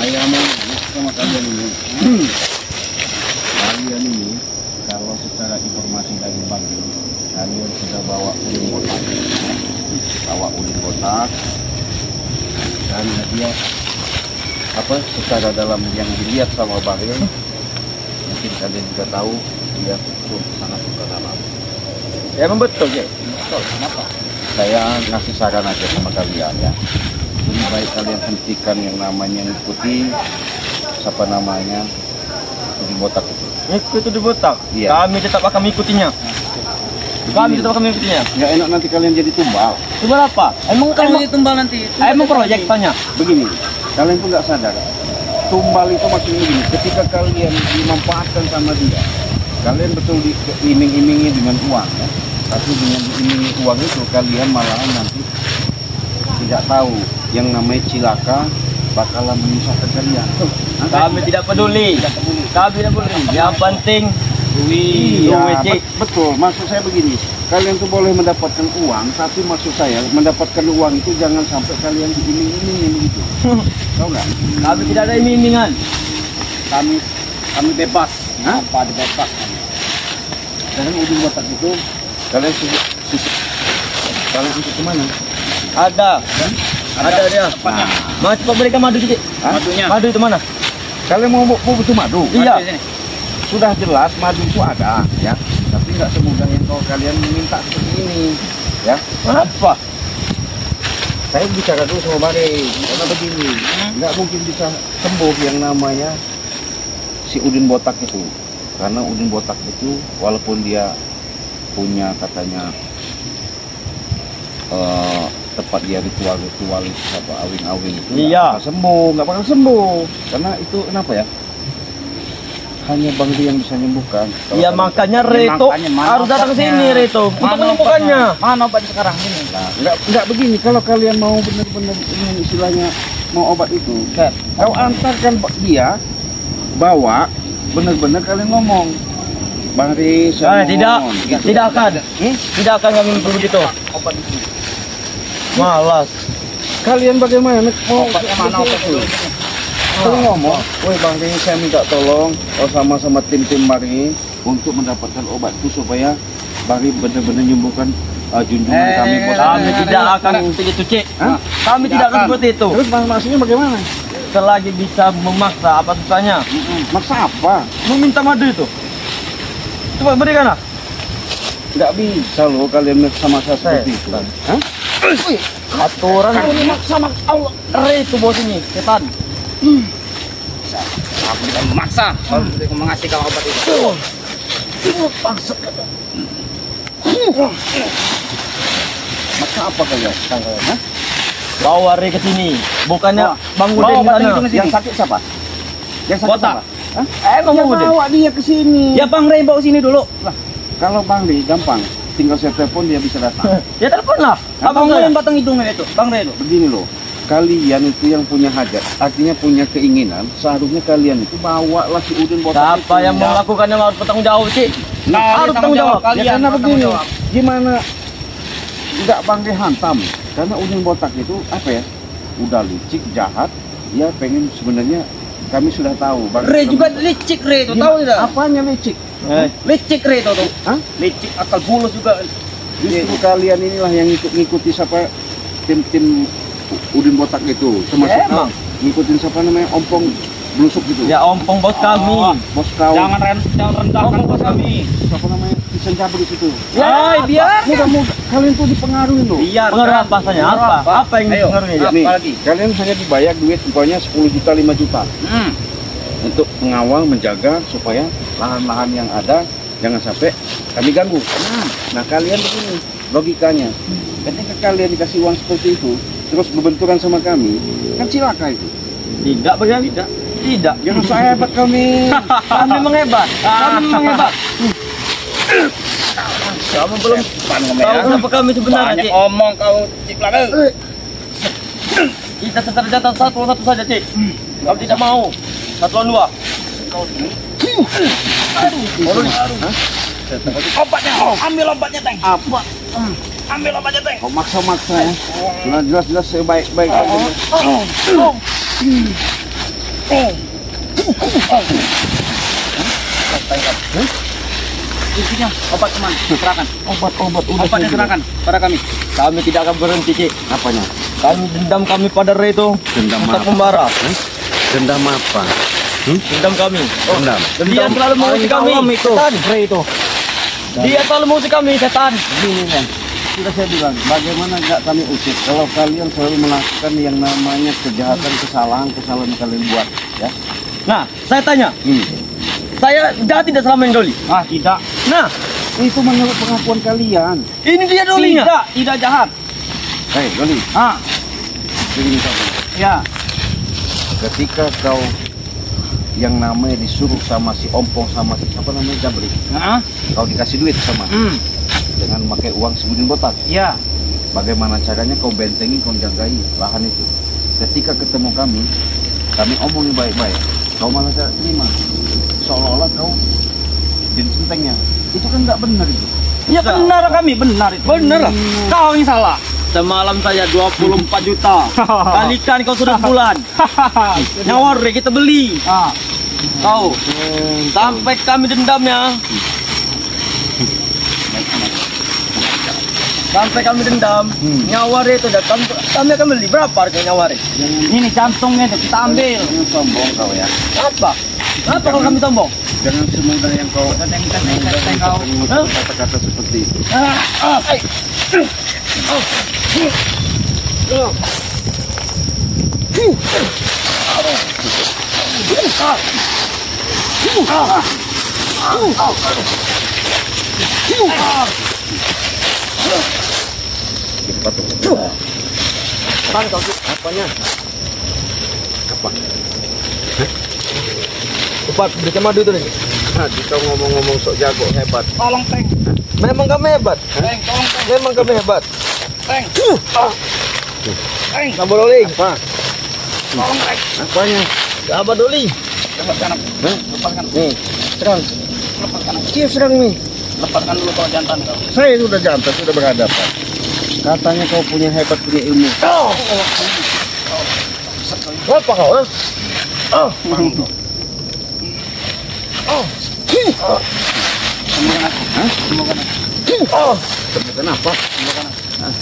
Saya mau sama kalian ini. Kalian ini kalau secara informasi dari Bang, kalian sudah bawa ulin botak, dan dia apa secara dalam yang dilihat sama Bang, mungkin kalian juga tahu dia sangat suka dalam. Ya emang betul ya. Betul. Kenapa? Saya ngasih saran aja sama kalian ya. Lebih baik kalian hentikan yang namanya ikuti siapa namanya ulin botak itu. Itu di botak. Iya. Kami tetap akan mengikutinya. Kami tetap akan mengikutinya. Nggak enak nanti kalian jadi tumbal. Tumbal apa? Emang Kalau ditumbal nanti. emang proyek tanya. Begini, kalian tuh nggak sadar. Tumbal itu maksudnya begini, ketika kalian dimanfaatkan sama dia, kalian betul diiming-imingi dengan uang ya. Tapi dengan diimingi uang itu kalian malahan nanti tidak tahu yang namanya cilaka bakalan menyusahkan kalian. Kami tidak peduli. Kami tidak peduli. Yang penting duit. Iya, betul. Maksud saya begini, kalian tuh boleh mendapatkan uang, tapi maksud saya mendapatkan uang itu jangan sampai kalian diiming-imingi begitu. Tahu nggak? Kami tidak ada iming-imingan. Kami bebas. Hah? Apa bebas? Dan ujung botak itu kalian kalian untuk kemana? Ada. Ada dia. Nah, Mau cepat berikan madu sedikit. Madunya. Madu itu mana? kalian mau butuh madu? Iya. Madu di sini. Sudah jelas madu itu ada ya, tapi nggak semudah yang kalau kalian meminta seperti ini ya. Apa? Saya bicara dulu sama Bare, karena begini, nggak mungkin bisa sembuh yang namanya si udin botak itu, karena udin botak itu walaupun dia punya katanya tempat dia ritual apa awing itu Iya. nggak bakal sembuh, karena itu kenapa ya? Hanya Bang Ri yang bisa menyembuhkan. Iya makanya Reto makanya mana harus datang ke obatnya? sini Reto untuk Mana menyembuhkannya. Mana obat sekarang ini? Nah, nggak begini, kalau kalian mau benar-benar ini istilahnya mau obat itu, kau antarkan dia, bawa, benar-benar kalian ngomong, Bang Ri, saya Tidak, mohon, gitu. tidak akan. Tidak akan kami begitu. Obat di sini. Malas. Kalian bagaimana? Mau Obatnya mana obat itu? Kalian ngomong, woi Bang Ri, saya minta tolong sama tim-tim Bari untuk mendapatkan obat itu supaya Bari benar-benar menyembuhkan junjungan kami. Kami tidak akan begitu Cik. Hah? Kami tidak akan seperti itu. Terus maksudnya bagaimana? Selagi bisa memaksa apa susahnya? Maksa apa? Meminta madu itu. Coba berikan lah. Nggak bisa loh kalian sama saya seperti itu. Hah? Aturan sama Allah. Reto bos ini, setan. Aku tidak memaksa. Kalau mengasih kau obat itu. Maksa apa kalian? Hah? Bawa Re ke sini. Bukannya Bang Bawa Udin di obat sana. itu ke sini. Yang sakit siapa? Yang sakit Botak. siapa? Hah? Bang Ya Udin. bawa dia ke sini. Ya Bang Re bawa sini dulu. Lah, kalau Bang Ri gampang, tinggal saya telepon dia bisa datang. Ya telepon lah. Abang Abang yang saya. batang hidungnya itu. Bang Redo. Begini loh, kalian itu yang punya hajat, artinya punya keinginan, seharusnya kalian itu bawalah si udin botak Siapa itu. yang melakukannya harus bertanggung jawab Cik. Harus bertanggung jawab. Ya Kalian karena bertanggung begini, jawab. gimana nggak Bang Ri hantam? Karena udin botak itu apa ya? Udah licik, jahat, dia pengen sebenarnya kami sudah tahu. Bang Re juga licik Re itu, tahu tidak? Apanya licik? Licik Re itu tuh. Hah? Licik akal bulus juga. Justru kalian inilah yang ngikuti siapa tim udin botak itu, termasuk Emang. ngikutin siapa namanya ompong blusuk gitu. Ya ompong bos kami. Bos kau. Jangan rendahkan bos kami. Siapa namanya? Vincent cabut di situ. Ya biar. Mudah-mudah kalian tuh dipengaruhi loh. Biar. Pengaruh apa saja? Apa? Apa yang Ayo. pengaruhnya? Apa Nih, lagi? kalian hanya dibayar duit pokoknya 10 juta 5 juta untuk mengawal menjaga supaya lahan-lahan yang ada jangan sampai kami ganggu. Nah kalian begini logikanya, ketika kalian dikasih uang seperti itu terus berbenturan sama kami kan cilaka itu. Tidak bagaimana? Tidak. Jangan sehebat kami. Kami menghebat. Kami menghebat. Kamu belum tahu siapa kami sebenarnya Banyak Cik. omong kau ciplak. Kita tercatat satu saja Cik. Kamu tidak mau. 1 lawan 2. Obatnya, ambil obatnya Teng. Apa? Ambil obatnya Teng. Kau maksa-maksa ya? Jelas-jelas saya baik-baik. Intinya obat teman, serahkan. Obat-obat udah Obatnya saya serahkan pada kami. Kami tidak akan berhenti, Cik. bilang. Apanya? Kami dendam kami pada Ray itu. Dendam Untuk apa? pembarah. Dendam apa? Dendam kami. Dendam. Dia selalu mengusik kami. Setan. Ray itu. Dia selalu mengusik kami, setan. Gini kan, sudah saya bilang, bagaimana nggak kami usik kalau kalian selalu melakukan yang namanya kejahatan, kesalahan yang kalian buat, ya? Nah, saya tanya. Saya jahat tidak selama ini, Doli? Ah, tidak. Nah, Itu menurut pengakuan kalian. ini dia Dolinya. Tidak jahat. Hei, Doli, Ah, begini kamu. ya. Ketika kau yang namanya disuruh sama si Ompong sama si siapa namanya Jabri, Nah, kau dikasih duit sama dengan pakai uang sebudin botak. ya. Bagaimana caranya kau bentengi, kau jagai lahan itu. Ketika ketemu kami omongin baik-baik. Kau malah tidak terima. Seolah-olah kau jadi centengnya. Itu kan nggak benar itu. Ya benar kami, benar itu. Benar. Kau yang salah. Semalam saja 24 juta. Kalikan kau sudah bulan. Nyawa Ray kita beli. Ah, Kau sampai kami dendamnya. Sampai kami dendam. Nyawa Ray itu datang. Kami akan beli. Berapa harga nyawa Ray? ini jantungnya itu kita ambil. Jangan sombong kau ya. Apa? Apa kalau kami sombong? Jangan semudah yang kau Kau. Hah? kata-kata seperti itu. Cepat tuh. Apanya? Apa? Cepat berikan madu itu nih. Tadi kau ngomong-ngomong sok jago hebat. Tolong, Teng. Memang kami hebat. Teng, tolong, Teng. Memang kami hebat. Teng. Teng, Sabar Doli. Apa? tolong, Teng. Apanya? Sabar Doli. Lepaskan aku. Lepaskan. Nih, serang. Lepaskan aku. Dia serang nih. Lepaskan dulu kau jantan kau. Saya sudah jantan, sudah berhadapan. Katanya kau punya hebat, punya ilmu. Apa kau? Ha? Sembuhkan aku. Hah? Sembuhkan aku. Kenapa?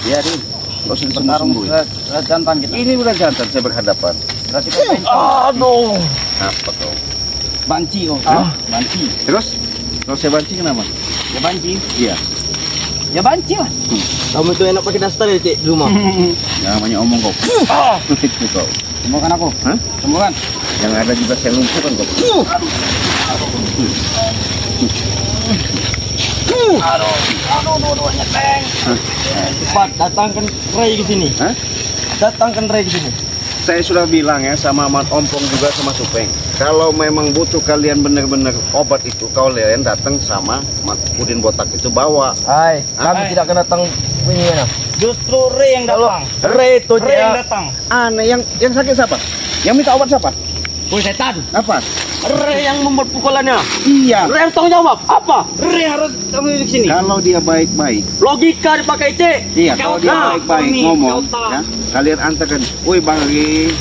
Biarin. Kau usah Bertarung disembunyi. jantan kita. Ini udah jantan, saya berhadapan. Berarti kau benci. Aduh. Apa kau? Banci kau. Banci. Terus? Kalau saya banci kenapa? Ya banci. Iya. Ya banci lah. Kamu itu enak pakai daster ya, Cik, di rumah. Namanya omong kau. Itu kau. Sembuhkan aku. Hah? Sembuhkan. Yang ada juga saya lumpuhkan kau. Aduh, dua-duanya, Teng. Cepat datangkan Ray di sini. Hah? Datangkan Ray di sini. Saya sudah bilang ya sama Mat Ompong juga sama Supeng. Kalau memang butuh kalian benar-benar obat itu, kalian datang sama Mat Udin Botak itu bawa. Hai, kami Hai. tidak akan datang ini ya. Justru Ray yang datang. Ray itu Ray yang dia. datang. Aneh, yang sakit siapa? Yang minta obat siapa? Woi setan. Apa? Ray yang membuat pukulannya. Iya. Ray yang tanggung jawab. Apa? Ray harus kamu di sini. Kalau dia baik-baik, Logika dipakai, Cik. iya. Kalau dia Kau baik-baik tahu, ngomong, kau tahu. ya, kalian antarkan. Woi Bang Ri,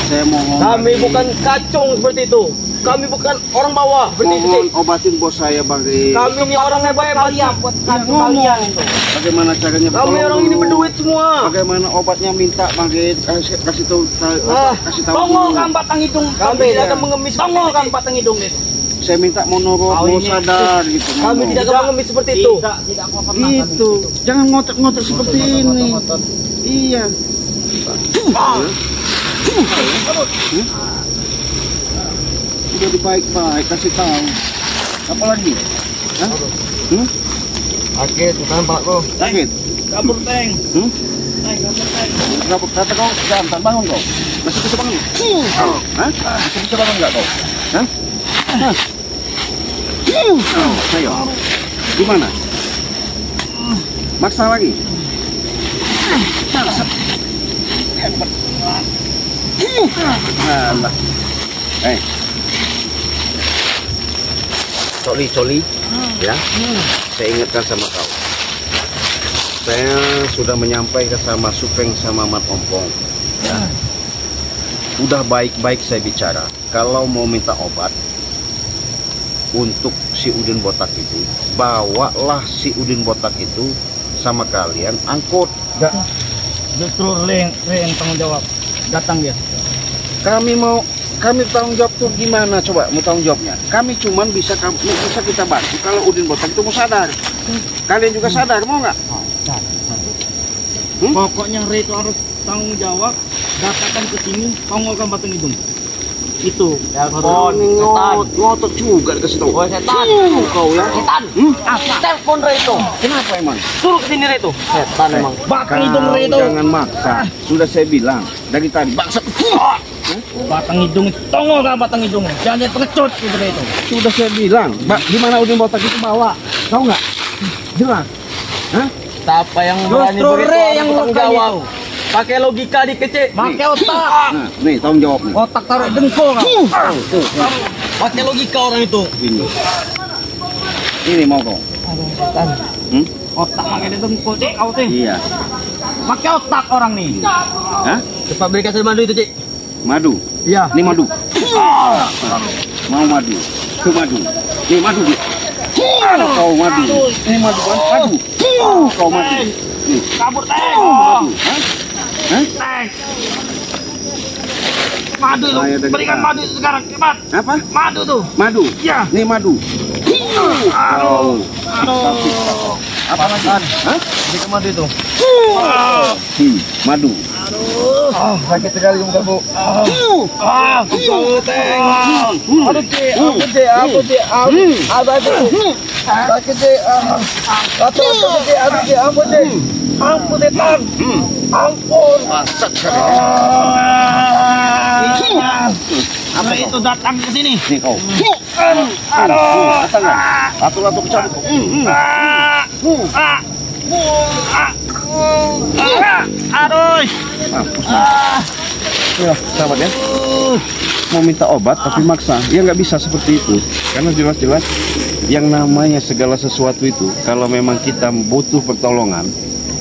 saya mohon. Kami Bang Ri. bukan kacung seperti itu. Kami bukan orang bawah seperti itu, Mohon Cik. obatin bos saya Bang Ri. Kami ini orang hebat-hebat. buat Ya, kacau ngomong. kalian itu. Bagaimana caranya? Kami Tolong orang ini dulu. berduit semua. Bagaimana obatnya minta Bang Ri? Kasih tahu, kasih tahu. Tongol dulu. kan batang hidung. Kami tidak akan mengemis. Tongol kan batang hidung itu. Saya minta mau nurut, Kau mau ini- sadar gitu. Kami ngomong. tidak akan mengemis seperti itu. Tidak aku pernah. Itu, jangan ngotot-ngotot seperti ini. Iya. Udah baik-baik, kasih tahu. Apa lagi? Hah? Oke, tukan Pak kok. Sakit? Kabur, Teng. Hmm? Teng, kabur, Teng. Kenapa kata kau jantan bangun kau? Masih bisa bangun? Hah? Masih bisa bangun nggak kau? Hah? Hah? Ayo. Gimana? Maksa lagi? Alah. Coli, ya. Saya ingatkan sama kau. Saya sudah menyampaikan sama Supeng sama Mat Ompong. Ya. udah baik-baik saya bicara. Kalau mau minta obat untuk si Udin botak itu, bawalah si Udin botak itu sama kalian, angkut. Justru yang tanggung jawab. Datang dia. Kami tanggung jawab tuh gimana coba? Mau tanggung jawabnya? Kami cuman bisa kita bantu kalau Udin botak itu mau sadar. Kalian juga sadar, mau nggak? Pokoknya Re itu harus tanggung jawab. Datangkan ke sini, tongolkan batang hidung. Itu. Telepon, Ngotot juga dikasih tahu. Oh, setan. Kau ya. Setan. Telepon Re itu. Kenapa emang? Suruh ke sini Re itu. Setan emang. Batang hidung Re itu. Jangan maksa. Sudah saya bilang dari tadi. Bangsa. Batang hidung, tongolkan batang hidung. Jangan pengecut gitu Re itu. Sudah saya bilang. Gimana Udin botak itu bawa? Tahu nggak? Jelas. Hah? Siapa yang berani Justru begitu Re orang yang bertanggung luka jawab. itu. Pakai logika dikecek. Pakai otak. Nah, nih tanggung jawab nih. Otak taruh dengkul kau. Pakai logika orang itu. Ini mau kau? Aduh, setan. Otak pakai dengkul, Cik. Kau sih. Iya. Pakai otak orang nih. Hah? Cepat berikan saya madu itu, Cik. Madu. Iya. Ini madu. Mau madu. Itu madu. Ini madu dia. Kau madu. Ini madu kan? Madu. Kau madu. Nih. Kabur teng. Madu. Hah? Hah? Teng. Madu tuh. Saya udah Berikan kita. madu itu sekarang, cepat. Apa? Madu tuh. Madu. Iya. Ini madu. Kau. Aduh. Apa lagi? Hah? Berikan madu itu. Madu. Sakit sekali muka bu. Teng. Aduh Cik, apa Cik? Apa Cik? Sakit Cik. Aduh Cik, aduh Cik, ampun Cik. Ampun setan. Ampun. Apa itu datang ke sini? Nih kau. Aduh. Datang kan? Latu-latu kecabut kau. Aduh. Ya, sahabat ya. Mau minta obat tapi maksa. Ya nggak bisa seperti itu. Karena jelas-jelas yang namanya segala sesuatu itu, kalau memang kita butuh pertolongan,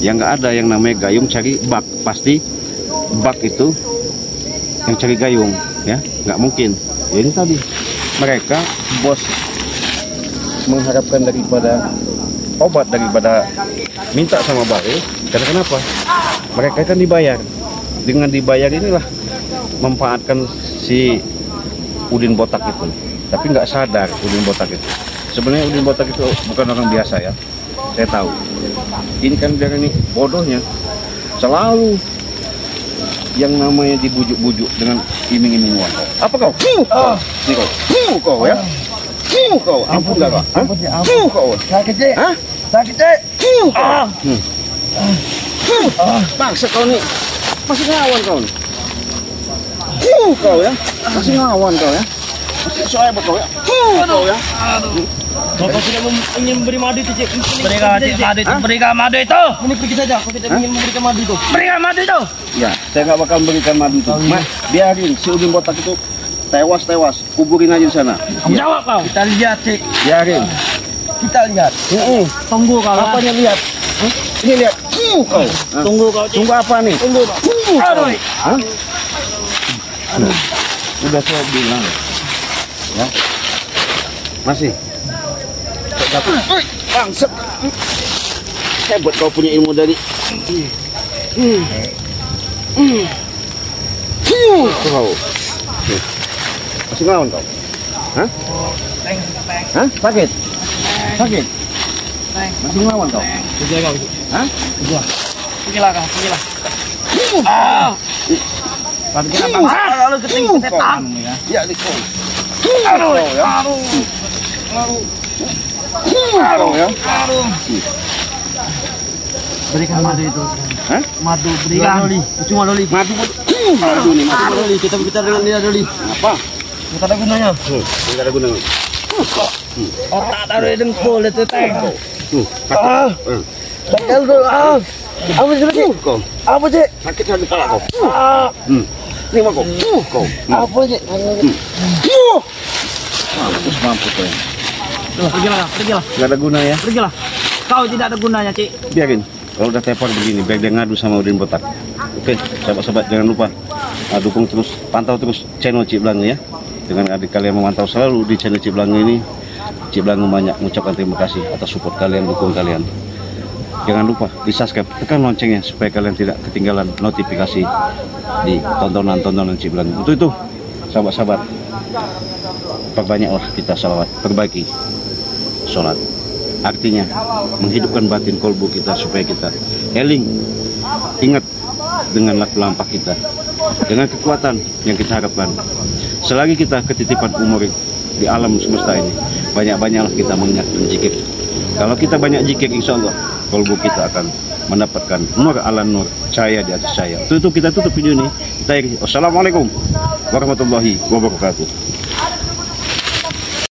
ya nggak ada yang namanya gayung cari bak. Pasti bak itu yang cari gayung, ya nggak mungkin. Ya ini tadi mereka bos mengharapkan daripada obat daripada minta sama Bae. Karena kenapa? Mereka kan dibayar. Dengan dibayar inilah memanfaatkan si Udin botak itu. Tapi nggak sadar Udin botak itu. Sebenarnya Udin botak itu bukan orang biasa ya. Saya tahu. Ini kan dia ini bodohnya. Selalu yang namanya dibujuk-bujuk dengan iming-iming uang. Apa kau? Nih kau ya. Kau, ampun nggak kau? Ampun kau. Sakit Cik. Hah? Sakit Cik. Bangsa kau nih. Masih ngelawan kau nih. Kau ya. Masih ngelawan kau ya. Masih soal kau ya. Kau ya. Bapak tidak ingin memberi madu itu, Cik. Berikan Cik madu itu. Berikan madu itu. Ini pergi saja. Aku tidak ingin memberikan madu itu. Berikan madu itu. Ya, saya nggak bakal berikan madu itu. Biarin si Udin botak itu tewas. Kuburin aja di sana. Kamu jawab kau. Kita lihat, Cik. Biarin. Kita lihat. Tunggu kau. Apanya lihat? Ini lihat. Kau. Tunggu kau Cik. Tunggu apa nih? Tunggu, Pak. Aduh. Hah? Udah saya bilang. Ya. Masih. Bangset. Hebat kau punya ilmu dari. Kau. Masih ngelawan kau? Hah? Hah? Sakit? Sakit? Masih ngelawan kau? Pergi kau. Hah? Pergilah kau. Pergilah. Pergilah bang. Lalu ketinggi setan. Ya, di kau. Aduh. Ya. Kau ya. Berikan madu itu. Hah? Madu berikan. Cuma doli. Madu nih, madu. Doli. Kita bicara dengan dia doli. Apa? Kita ada gunanya. Enggak ada gunanya. Otak taruh dengkul itu Teng. Bakal dulu. Apa sih lagi? Kau. Apa sih? Sakit di kepala kau. Ini mah kau. Kau. Apa sih? Mampus kau. Pergilah. Enggak ada guna ya. Pergilah. Kau tidak ada gunanya Cik. Biarin. Kalau udah tepar begini, biar dia ngadu sama Udin botak. Oke, sahabat-sahabat jangan lupa dukung terus, pantau terus channel Cik Blange ya. Dengan adik kalian memantau selalu di channel Cik Blange ini, Cik Blange banyak mengucapkan terima kasih atas support kalian, dukung kalian. Jangan lupa di subscribe, tekan loncengnya supaya kalian tidak ketinggalan notifikasi di tontonan-tontonan Cik Blange. Untuk itu, sahabat-sahabat, perbanyaklah kita salawat, perbaiki sholat. Artinya menghidupkan batin kolbu kita supaya kita eling, ingat dengan laku lampah kita, dengan kekuatan yang kita harapkan. Selagi kita ketitipan umur di alam semesta ini, banyak-banyaklah kita mengingat dan zikir. Kalau kita banyak zikir, insya Allah kolbu kita akan mendapatkan nur ala nur, cahaya di atas cahaya. Itu kita tutup video ini. Kita akhiri. Wassalamualaikum warahmatullahi wabarakatuh.